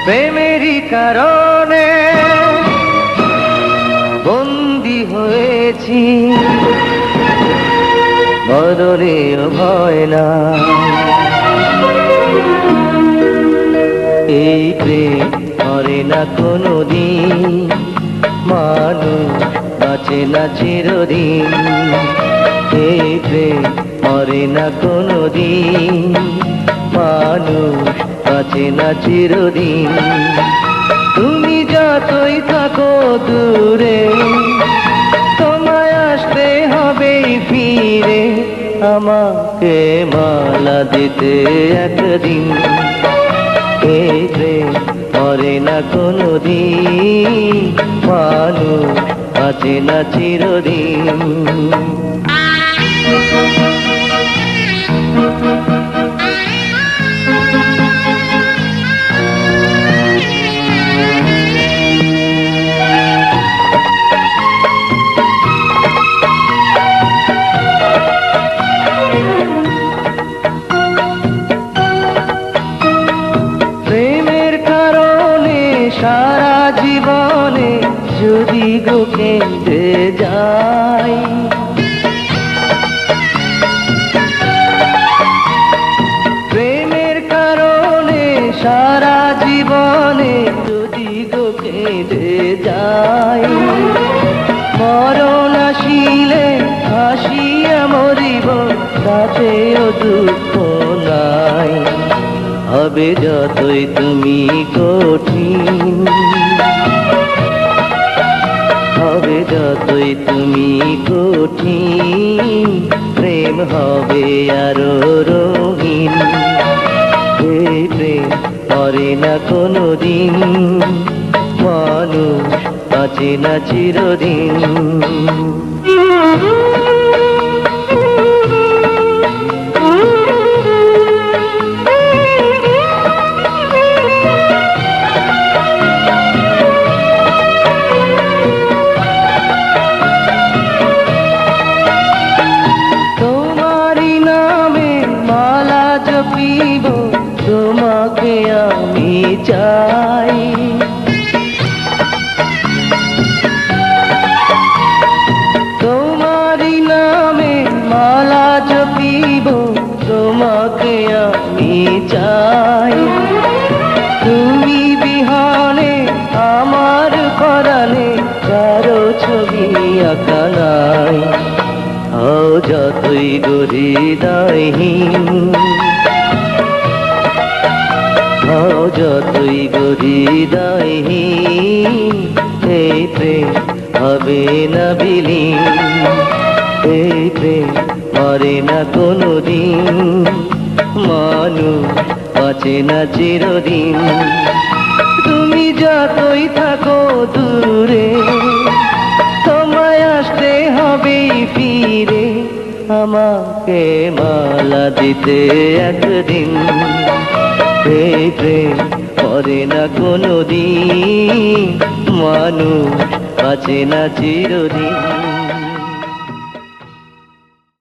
প্রেমেরই কারণে বন্দী হয়েছি, মরণেও ভয় না। এই প্রেম মরে না কোনোদিন, মানুষ বাঁচে না চিরদিন। এই প্রেম মরে না কোনোদিন, মানুষ বাঁচে না চিরদিন। তুমি যতই থাকো দূরে, তোমায় আসতে হবে ফিরে, আমাকে মালা দিতে একদিন। এই প্রেম মরে না কোনোদিন, মানুষ বাঁচে না চিরদিন। সারা জীবনে যদি গো কেঁদে যাই, প্রেমের কারণে সারা জীবনে যদি গো কেঁদে যাই, মরণ আসিলে হাসিয়া মরিব, তাতেও দুঃখ নাই। হবে যতই তুমি কঠিন, হবে যতই তুমি কঠিন, প্রেম হবে আরো রঙিন। এই প্রেম মরে না কোনোদিন, মানুষ বাঁচে না চিরদিন। তোমাকে আমি চাই, তোমারই নামে মালা জপিব, তোমাকে আমি চাই। তুমি বিহানে আমার পরাণে কারো ছবি আঁকা নাই। হও যতই গো হৃদয়হীন, যতই গো হৃদয়হীন, এই প্রেম হবে না বিলীন। এই প্রেম মরে না কোনোদিন, মানুষ বাঁচে না চিরদিন। তুমি যতই থাকো দূরে, তোমায় আসতে হবে ফিরে, আমাকে মালা দিতে একদিন। এই প্রেম মরে না কোনোদিন, মানুষ বাঁচে না চিরদিন।